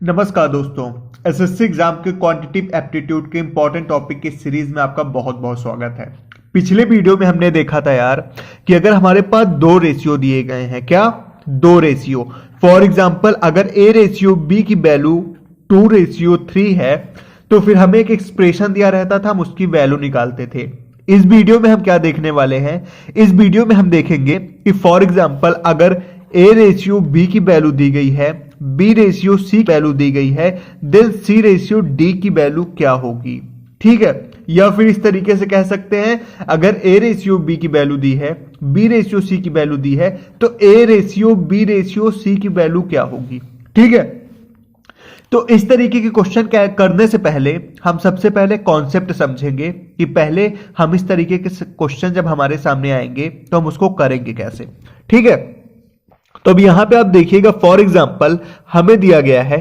नमस्कार दोस्तों, SSC exam के क्वांटिटेटिव एप्टीट्यूड के इंपॉर्टेंट टॉपिक की सीरीज में आपका बहुत बहुत स्वागत है। पिछले वीडियो में हमने देखा था यार कि अगर हमारे पास दो रेशियो दिए गए हैं, क्या दो रेशियो, फॉर एग्जांपल अगर ए रेशियो बी की वैल्यू 2:3 है तो फिर हमें एक एक्सप्रेशन दिया रहता था, हम उसकी वैल्यू निकालते थे। इस वीडियो में हम क्या देखने वाले हैं, इस वीडियो में हम देखेंगे कि फॉर एग्जांपल अगर ए रेशियो बी की वैल्यू दी गई है, बी रेशियो सी की वैल्यू दी गई है, देन सी रेशियो डी की वैल्यू क्या होगी। ठीक है, या फिर इस तरीके से कह सकते हैं अगर ए रेशियो बी की वैल्यू दी है, बी रेशियो सी की वैल्यू दी है, तो A ratio B ratio C की वैल्यू क्या होगी। ठीक है, तो इस तरीके के क्वेश्चन करने से पहले हम सबसे पहले कॉन्सेप्ट समझेंगे कि पहले हम इस तरीके के क्वेश्चन जब हमारे सामने आएंगे तो हम उसको करेंगे कैसे। ठीक है, तो अब यहां पे आप देखिएगा, फॉर एग्जांपल हमें दिया गया है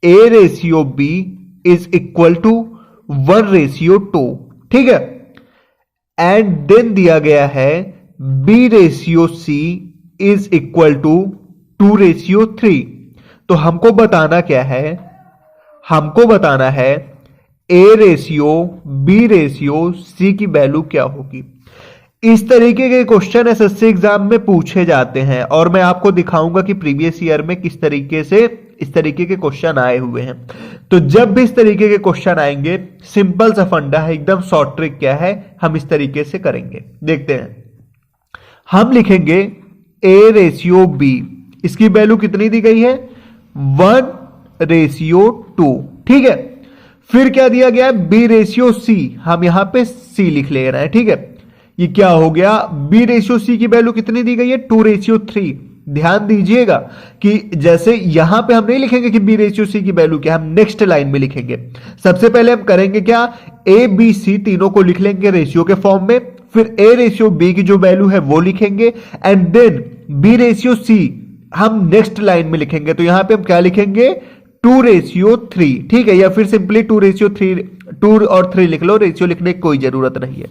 A ratio B is equal to 1:2। ठीक है, एंड देन दिया गया है B ratio C is equal to 2:3। तो हमको बताना क्या है, हमको बताना है A ratio B ratio C की वैल्यू क्या होगी। इस तरीके के क्वेश्चन एसएससी एग्जाम में पूछे जाते हैं और मैं आपको दिखाऊंगा कि प्रीवियस ईयर में किस तरीके से इस तरीके के क्वेश्चन आए हुए हैं। तो जब भी इस तरीके के क्वेश्चन आएंगे, सिंपल सा फंडा है, एकदम शॉर्ट ट्रिक क्या है, हम इस तरीके से करेंगे। देखते हैं, हम लिखेंगे ए रेशियो बी, इसकी वैल्यू कितनी दी गई है 1:2। ठीक है, फिर क्या दिया गया है बी रेशियो सी, हम यहां पे सी लिख ले रहे हैं। ठीक है, ये क्या हो गया, बी रेशियो सी की वैल्यू कितनी दी गई है 2:3। ध्यान दीजिएगा कि जैसे यहां पे हम नहीं लिखेंगे कि बी रेशियो सी की वैल्यू क्या, हम नेक्स्ट लाइन में लिखेंगे। सबसे पहले हम करेंगे क्या, ए बी सी तीनों को लिख लेंगे रेशियो के फॉर्म में, फिर ए रेशियो बी की जो वैल्यू है वो लिखेंगे, and then B ratio C हम नेक्स्ट लाइन में लिखेंगे। तो यहां पे हम क्या लिखेंगे 2:3। ठीक है, या फिर सिंपली 2:3, 2 और 3 लिख लो, रेशियो लिखने की कोई जरूरत नहीं है।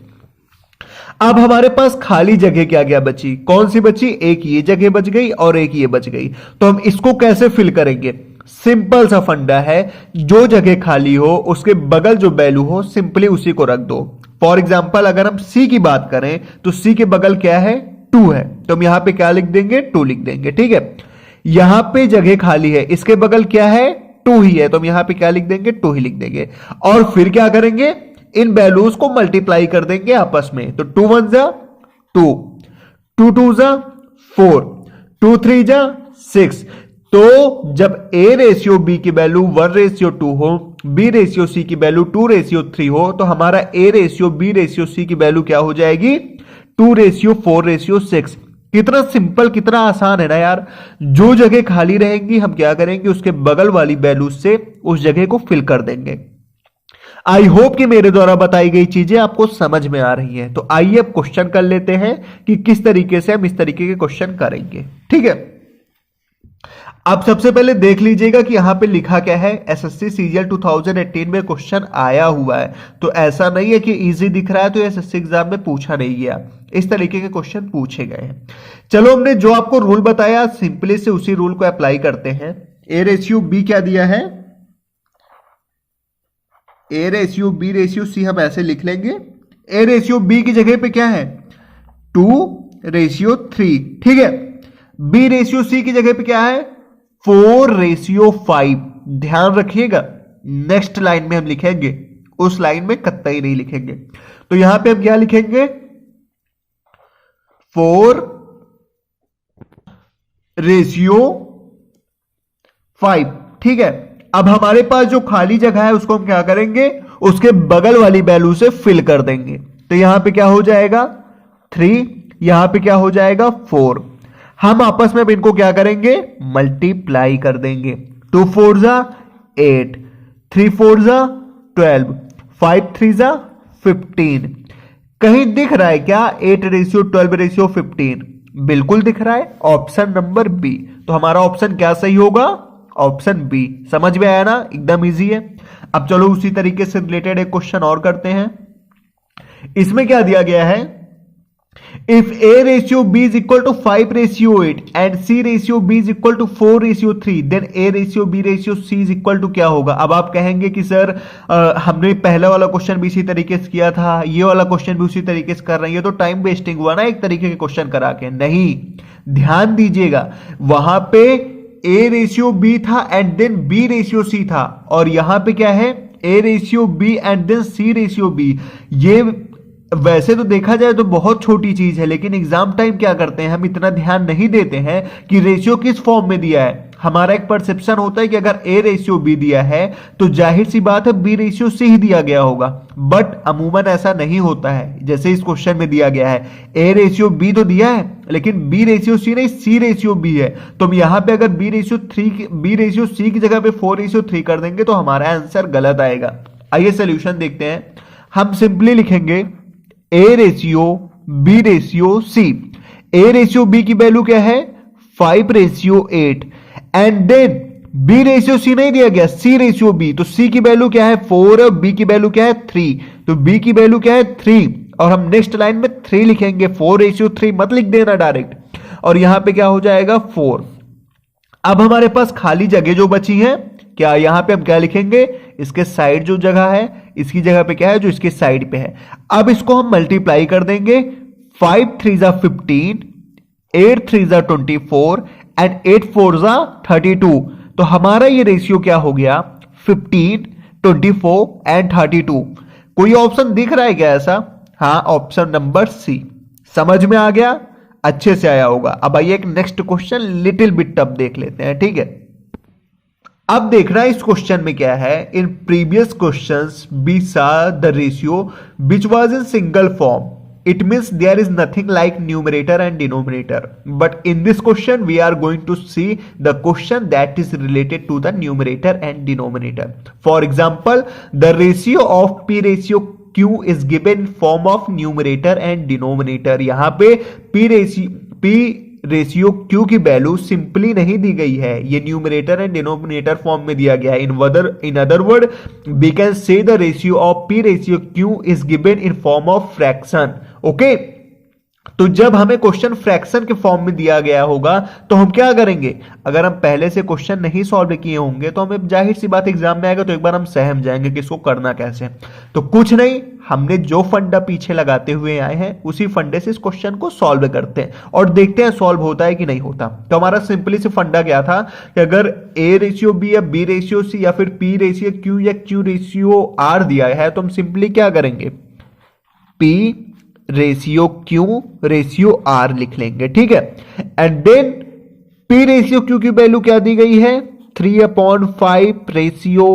अब हमारे पास खाली जगह क्या क्या बची, कौन सी बची, एक ये जगह बच गई और एक ये बच गई। तो हम इसको कैसे फिल करेंगे, सिंपल सा फंडा है, जो जगह खाली हो उसके बगल जो वैल्यू हो सिंपली उसी को रख दो। फॉर एग्जांपल अगर हम सी की बात करें तो सी के बगल क्या है 2 है, तो हम यहां पे क्या लिख देंगे 2 लिख देंगे। ठीक है, यहां पे जगह खाली है, इसके बगल क्या है 2 ही है, तो हम यहां पे क्या लिख देंगे 2 ही लिख देंगे। और फिर क्या करेंगे, इन वैल्यूज को मल्टीप्लाई कर देंगे आपस में। तो 2 1 जा 2, 2 2 जा 4, 2 3 जा 6। तो जब ए रेशियो बी की वैल्यू 1:2 हो, बी रेशियो सी की वैल्यू 2:3 हो, तो हमारा A ratio B ratio C की वैल्यू क्या हो जाएगी 2:4:6। कितना सिंपल, कितना आसान है ना यार। जो जगह खाली रहेंगी हम क्या करेंगे, उसके बगल वाली वैल्यू से उस जगह को फिल कर देंगे। आई होप कि मेरे द्वारा बताई गई चीजें आपको समझ में आ रही हैं। तो आइए अब क्वेश्चन कर लेते हैं कि किस तरीके से हम इस तरीके के क्वेश्चन करेंगे। ठीक है, अब सबसे पहले देख लीजिएगा कि यहां पे लिखा क्या है, एसएससी सीजीएल 2018 में क्वेश्चन आया हुआ है। तो ऐसा नहीं है कि इजी दिख रहा है तो एसएससी एग्जाम में पूछा नहीं गया, इस तरीके के क्वेश्चन पूछे गए हैं। चलो, हमने जो आपको रूल बताया सिंपली से उसी रूल को अप्लाई करते हैं। ए रेशियो बी क्या दिया है, A ratio B ratio C हम ऐसे लिख लेंगे। ए रेशियो बी की जगह पे क्या है 2:3। ठीक है, बी रेशियो सी की जगह पे क्या है 4:5। ध्यान रखिएगा, नेक्स्ट लाइन में हम लिखेंगे, उस लाइन में कतई नहीं लिखेंगे। तो यहां पे हम क्या लिखेंगे 4:5। ठीक है, अब हमारे पास जो खाली जगह है उसको हम क्या करेंगे, उसके बगल वाली वैल्यू से फिल कर देंगे। तो यहां पे क्या हो जाएगा 3, यहां पे क्या हो जाएगा 4। हम आपस में इनको क्या करेंगे मल्टीप्लाई कर देंगे। 2 4 जा 8, 3 4 जा 12, 5 3 जा 15। कहीं दिख रहा है क्या 8:12:15? बिल्कुल दिख रहा है, ऑप्शन नंबर बी। तो हमारा ऑप्शन क्या सही होगा, ऑप्शन बी। समझ में आया ना, एकदम इजी है। अब चलो उसी तरीके से रिलेटेड एक क्वेश्चन और करते हैं। इसमें क्या दिया गया है, If A ratio B is equal to 5:8 and C ratio B is equal to 4:3, then A ratio B ratio C is equal to क्या होगा? अब आप कहेंगे कि सर हमने पहला वाला क्वेश्चन भी इसी तरीके से किया था, ये वाला क्वेश्चन भी उसी तरीके से कर रहे हैं, ये तो टाइम वेस्टिंग हुआ ना एक तरीके के क्वेश्चन करा के। नहीं, ध्यान दीजिएगा, वहां पे A रेशियो B था and then B ratio C था, और यहां पे क्या है? A ratio B and then C ratio B। ये वैसे तो देखा जाए तो बहुत छोटी चीज है, लेकिन एग्जाम टाइम क्या करते हैं, हम इतना ध्यान नहीं देते हैं कि रेशियो किस फॉर्म में दिया है। हमारा एक परसेप्शन होता है कि अगर A रेशियो B दिया है तो जाहिर सी बात है B रेशियो C ही दिया गया होगा, बट अमूमन ऐसा नहीं होता है। जैसे इस क्वेश्चन में दिया गया है A रेशियो B तो दिया है, लेकिन B रेशियो C नहीं, C रेशियो B है। तो हम यहां पे अगर B रेशियो C की जगह पे 4:3 कर देंगे तो हमारा आंसर गलत आएगा। आइए सोल्यूशन देखते हैं। हम सिंपली लिखेंगे A ratio B ratio C। A ratio B की वैल्यू क्या है? 5:8 and then B ratio C नहीं दिया गया, C रेशियो B, तो C की वैल्यू क्या है? 4 और B की वैल्यू क्या है? 3, तो B की वैल्यू क्या है? 3, और हम नेक्स्ट लाइन में 3 लिखेंगे, 4:3 मत लिख देना डायरेक्ट, और यहां पे क्या हो जाएगा? 4। अब हमारे पास खाली जगह जो बची है, क्या यहां पे हम क्या लिखेंगे? इसके साइड जो जगह है, इसकी जगह पे क्या है? जो इसके साइड पे है। अब इसको हम मल्टीप्लाई कर देंगे, 5 3 जा 15, 8 3 जा 24 एंड 8 4 जा 32। तो हमारा ये रेशियो क्या हो गया? 15, 24 एंड 32। कोई ऑप्शन दिख रहा है क्या ऐसा? हाँ, ऑप्शन नंबर सी। समझ में आ गया? अच्छे से आया होगा। अब आइए एक next question little bit tough देख लेते हैं, ठीक है। अब देखना इस क्वेश्चन में क्या है। In previous questions we saw the ratio which was in single form, it means there is nothing like numerator and denominator, but in this question we are going to see the question that is related to the numerator and denominator. For example, the ratio of P ratio Q is given in form of numerator and denominator. यहां पे P ratio Q की value simply नहीं दी गई है, ये numerator and denominator form में दिया गया है। In other word we can say the ratio of P ratio Q is given in form of fraction. Okay, तो जब हमें क्वेश्चन फ्रैक्शन के फॉर्म में दिया गया होगा तो हम क्या करेंगे? अगर हम पहले से क्वेश्चन नहीं सॉल्व किए होंगे तो हमें जाहिर सी बात एग्जाम में आएगा तो एक बार हम सहम जाएंगे कि इसको करना कैसे। तो कुछ नहीं, हमने जो फंडा पीछे लगाते हुए आए हैं उसी फंडे से इस क्वेश्चन को सॉल्व करते हैं और देखते हैं सॉल्व होता है कि नहीं होता। तो हमारा सिंपली से फंडा क्या था कि अगर A रेशियो B या B रेशियो C या फिर P रेशियो Q या Q रेशियो R दिया है तो हम सिंपली क्या करेंगे? P ratio Q ratio R लिख लेंगे, ठीक है। And then P ratio Q की वैल्यू क्या दी गई है? 3/5 रेशियो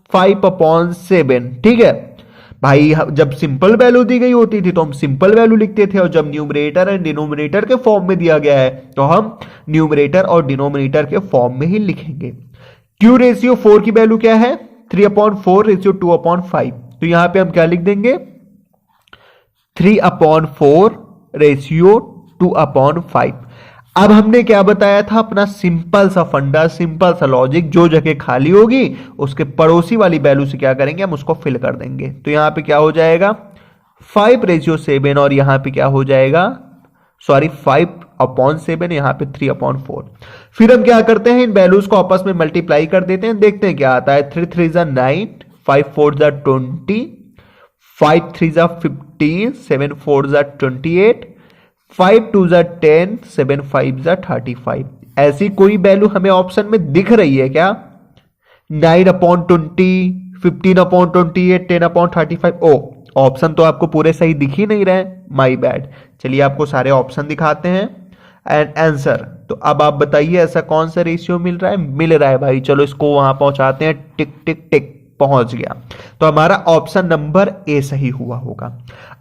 5/7, ठीक है भाई। जब सिंपल वैल्यू दी गई होती थी तो हम सिंपल वैल्यू लिखते थे, और जब न्यूमरेटर एंड डिनोमिनेटर के फॉर्म में दिया गया है तो हम न्यूमरेटर और डिनोमिनेटर के फॉर्म में ही लिखेंगे। Q रेशियो 4 की वैल्यू क्या है? 3/4 रेशियो 2/5, तो यहां पे हम क्या लिख देंगे? 3/4 रेशियो 2/5। अब हमने क्या बताया था? अपना सिंपल सा फंडा, सिंपल सा लॉजिक, जो जगह खाली होगी उसके पड़ोसी वाली वैल्यू से क्या करेंगे? हम उसको फिल कर देंगे। तो यहां पे क्या हो जाएगा? 5/7, और यहां पे क्या हो जाएगा? 5/7, यहां पे 3/4। फिर हम क्या करते हैं? इन वैल्यूज को आपस में मल्टीप्लाई कर देते हैं, देखते हैं क्या आता है। 3 3 जा 9, 5 4 जा 20, 5 3 जा 15, 7 4 जा 28, 5 2 जा 10, 7 5 जा 35। ऐसी कोई वैल्यू हमें ऑप्शन में दिख रही है क्या? 9/20, 15/28, 10/35। ओ, ऑप्शन तो आपको पूरे सही दिख ही नहीं रहे, माई बैड। चलिए आपको सारे ऑप्शन दिखाते हैं एंड आंसर। तो अब आप बताइए ऐसा कौन सा रेशियो मिल रहा है? मिल रहा है भाई, चलो इसको वहां पहुंचाते हैं। टिक टिक टिक, पहुंच गया। तो हमारा ऑप्शन नंबर ए सही हुआ होगा।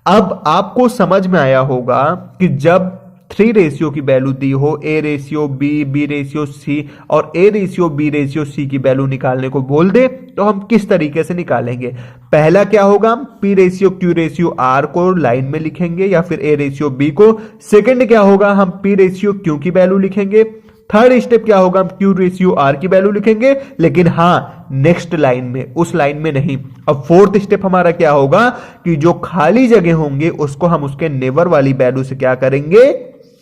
अब आपको समझ में आया होगा कि जब 3 रेशियो की वैल्यू दी हो, A ratio B, B ratio C और A ratio B ratio C की वैल्यू निकालने को बोल दे तो हम किस तरीके से निकालेंगे? पहला क्या होगा? P ratio Q ratio R को लाइन में लिखेंगे या फिर A रेशियो B को। सेकंड क्या होगा? हम P रेशियो Q की वैल्यू लिखेंगे। थर्ड स्टेप क्या होगा, हम क्यू रेशियो आर की वैल्यू लिखेंगे, लेकिन हाँ नेक्स्ट लाइन में, उस लाइन में नहीं। अब फोर्थ स्टेप हमारा क्या होगा कि जो खाली जगह होंगे उसको हम उसके नेबर वाली वैल्यू से क्या करेंगे,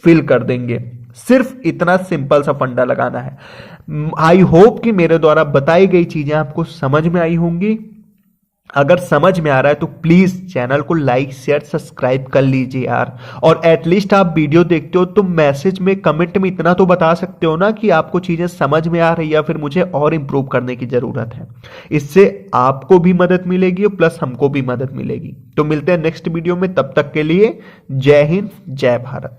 फिल कर देंगे। सिर्फ इतना सिंपल सा फंडा लगाना है। आई होप कि मेरे द्वारा बताई गई चीजें आपको समझ में आई होंगी। अगर समझ में आ रहा है तो प्लीज चैनल को लाइक शेयर सब्सक्राइब कर लीजिए यार। और एटलीस्ट आप वीडियो देखते हो तो मैसेज में कमेंट में इतना तो बता सकते हो ना कि आपको चीजें समझ में आ रही है या फिर मुझे और इंप्रूव करने की जरूरत है। इससे आपको भी मदद मिलेगी और प्लस हमको भी मदद मिलेगी। तो मिलते हैं नेक्स्ट वीडियो में, तब तक के लिए जय हिंद जय भारत।